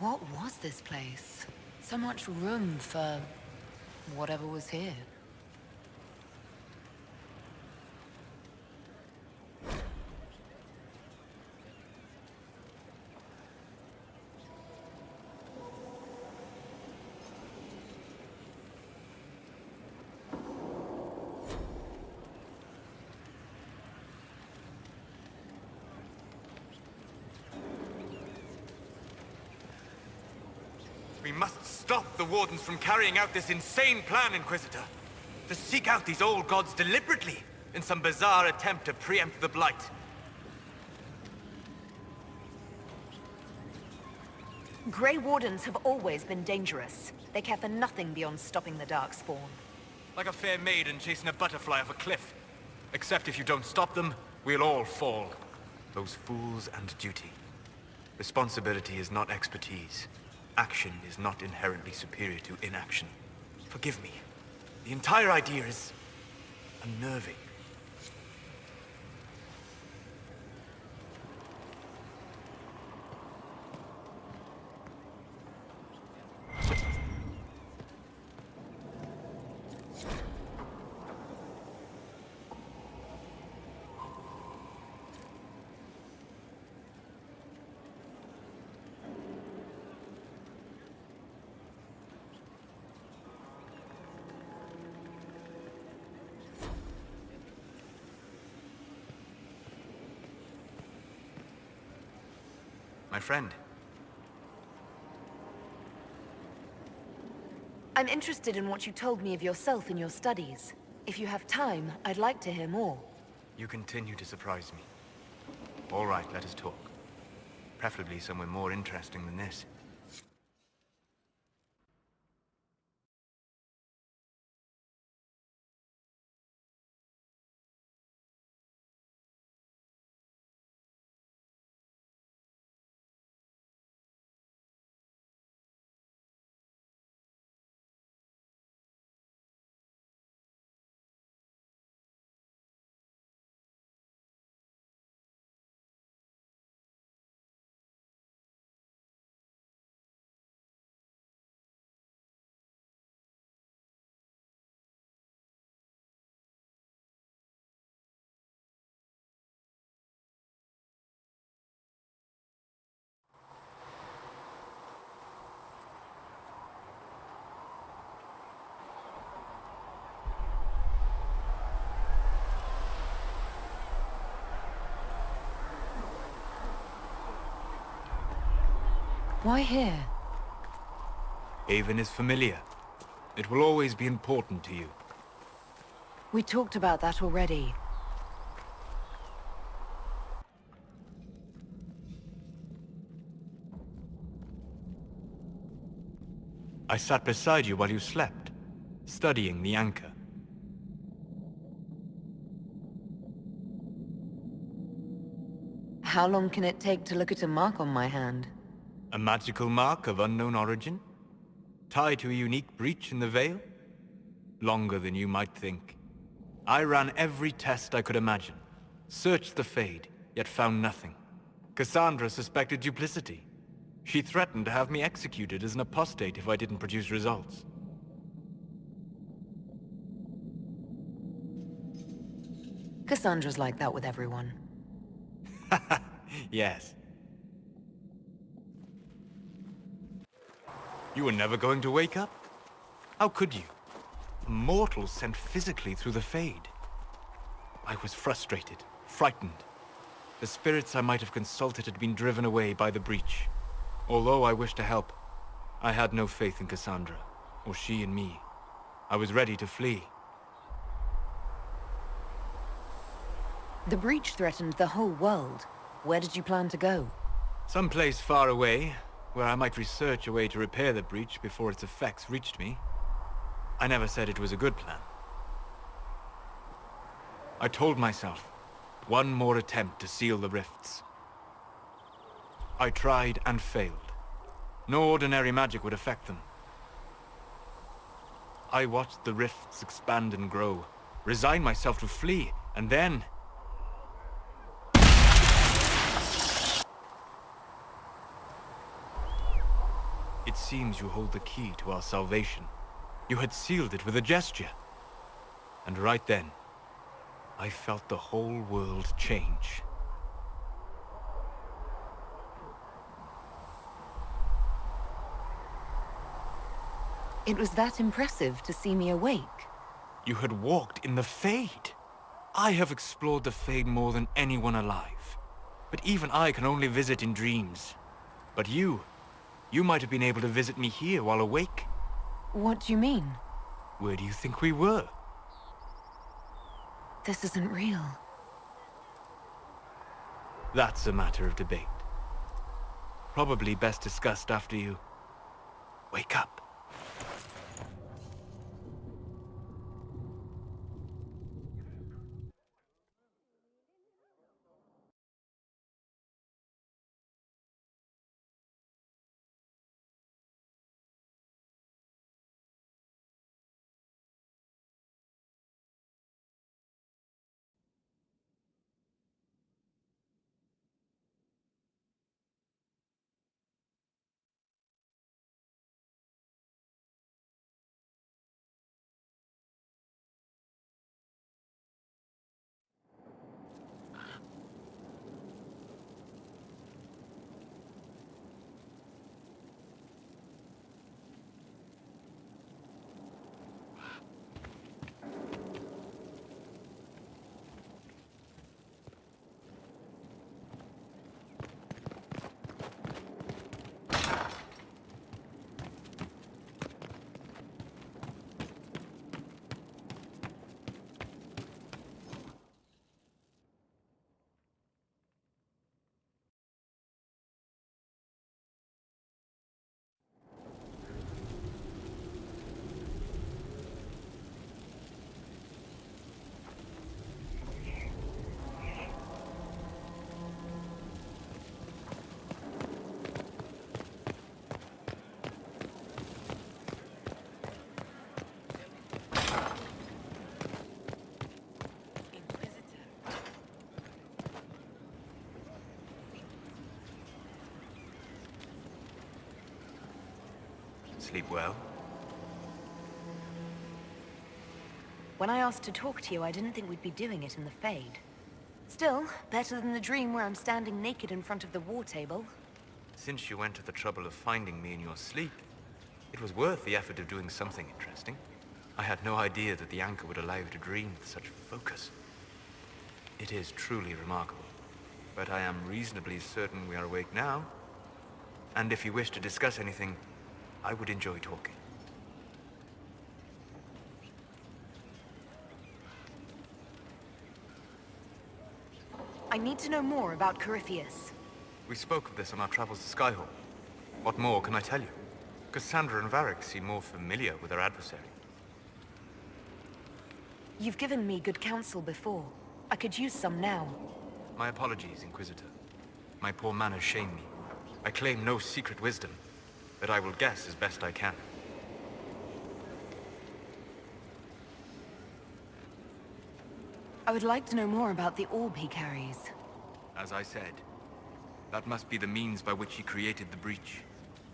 What was this place? So much room for whatever was here. We must stop the Wardens from carrying out this insane plan, Inquisitor. To seek out these old gods deliberately, in some bizarre attempt to preempt the Blight. Grey Wardens have always been dangerous. They care for nothing beyond stopping the Darkspawn. Like a fair maiden chasing a butterfly off a cliff. Except if you don't stop them, we'll all fall. Those fools and duty. Responsibility is not expertise. Action is not inherently superior to inaction. Forgive me. The entire idea is unnerving. My friend. I'm interested in what you told me of yourself in your studies. If you have time, I'd like to hear more. You continue to surprise me. All right, let us talk. Preferably somewhere more interesting than this. Why here? Haven is familiar. It will always be important to you. We talked about that already. I sat beside you while you slept, studying the anchor. How long can it take to look at a mark on my hand? A magical mark of unknown origin? Tied to a unique breach in the veil? Longer than you might think. I ran every test I could imagine. Searched the Fade, yet found nothing. Cassandra suspected duplicity. She threatened to have me executed as an apostate if I didn't produce results. Cassandra's like that with everyone. Yes. You were never going to wake up? How could you? A mortal sent physically through the Fade. I was frustrated, frightened. The spirits I might have consulted had been driven away by the breach. Although I wished to help, I had no faith in Cassandra, or she in me. I was ready to flee. The breach threatened the whole world. Where did you plan to go? Someplace far away, where I might research a way to repair the breach before its effects reached me. I never said it was a good plan. I told myself, one more attempt to seal the rifts. I tried and failed. No ordinary magic would affect them. I watched the rifts expand and grow, resigned myself to flee, and then... It seems you hold the key to our salvation. You had sealed it with a gesture. And right then, I felt the whole world change. It was that impressive to see me awake. You had walked in the Fade. I have explored the Fade more than anyone alive. But even I can only visit in dreams. But you might have been able to visit me here while awake. What do you mean? Where do you think we were? This isn't real. That's a matter of debate. Probably best discussed after you wake up. Sleep well? When I asked to talk to you, I didn't think we'd be doing it in the Fade. Still, better than the dream where I'm standing naked in front of the war table. Since you went to the trouble of finding me in your sleep, it was worth the effort of doing something interesting. I had no idea that the anchor would allow you to dream with such focus. It is truly remarkable. But I am reasonably certain we are awake now. And if you wish to discuss anything, I would enjoy talking. I need to know more about Corypheus. We spoke of this on our travels to Skyhawk. What more can I tell you? Cassandra and Varric seem more familiar with our adversary. You've given me good counsel before. I could use some now. My apologies, Inquisitor. My poor manners shame me. I claim no secret wisdom, but I will guess as best I can. I would like to know more about the orb he carries. As I said, that must be the means by which he created the breach.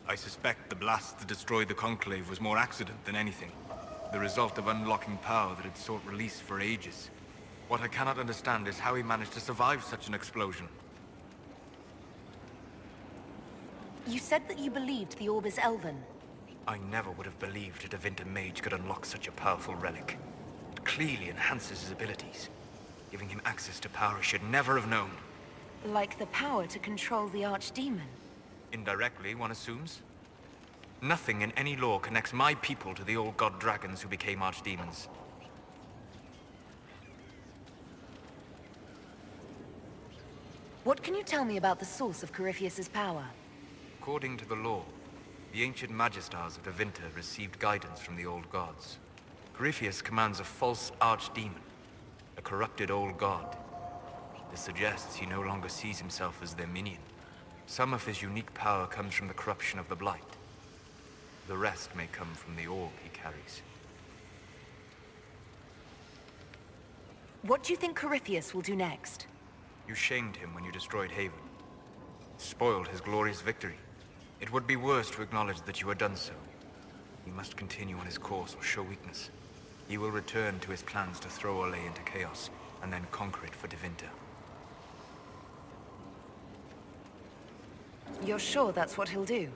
I suspect the blast that destroyed the Conclave was more accident than anything. The result of unlocking power that had sought release for ages. What I cannot understand is how he managed to survive such an explosion. You said that you believed the orb is Elven. I never would have believed a Devinter mage could unlock such a powerful relic. It clearly enhances his abilities. Giving him access to power I should never have known. Like the power to control the Archdemon. Indirectly, one assumes. Nothing in any law connects my people to the old god dragons who became archdemons. What can you tell me about the source of Corypheus's power? According to the law, the ancient Magistars of Devinter received guidance from the old gods. Corypheus commands a false archdemon, a corrupted old god. This suggests he no longer sees himself as their minion. Some of his unique power comes from the corruption of the Blight. The rest may come from the orb he carries. What do you think Corypheus will do next? You shamed him when you destroyed Haven. Spoiled his glorious victory. It would be worse to acknowledge that you had done so. He must continue on his course or show weakness. He will return to his plans to throw Olay into chaos, and then conquer it for Tevinter. You're sure that's what he'll do?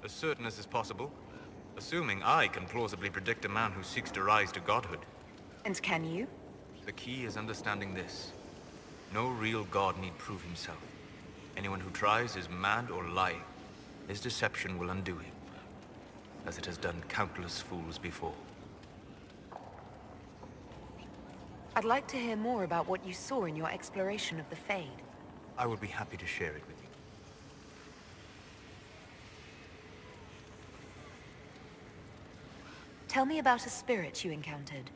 As certain as is possible. Assuming I can plausibly predict a man who seeks to rise to godhood. And can you? The key is understanding this. No real god need prove himself. Anyone who tries is mad or lying. His deception will undo him, as it has done countless fools before. I'd like to hear more about what you saw in your exploration of the Fade. I would be happy to share it with you. Tell me about a spirit you encountered.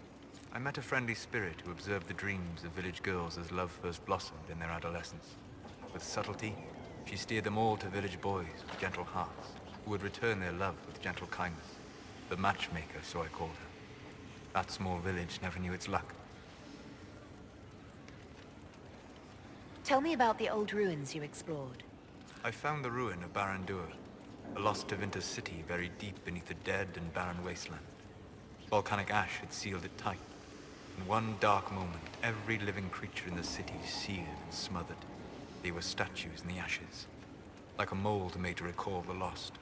I met a friendly spirit who observed the dreams of village girls as love first blossomed in their adolescence. With subtlety, she steered them all to village boys with gentle hearts, who would return their love with gentle kindness. The matchmaker, so I called her. That small village never knew its luck. Tell me about the old ruins you explored. I found the ruin of Barandur, a lost Tevinter city buried deep beneath a dead and barren wasteland. Volcanic ash had sealed it tight. In one dark moment, every living creature in the city seared and smothered. They were statues in the ashes, like a mold made to recall the lost.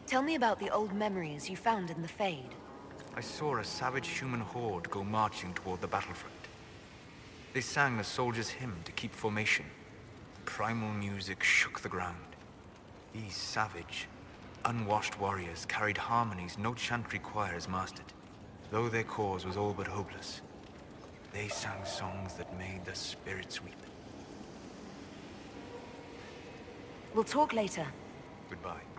Tell me about the old memories you found in the Fade. I saw a savage human horde go marching toward the battlefront. They sang a soldier's hymn to keep formation. Primal music shook the ground. These savage, unwashed warriors carried harmonies no chantry choir has mastered. Though their cause was all but hopeless, they sang songs that made the spirits weep. We'll talk later. Goodbye.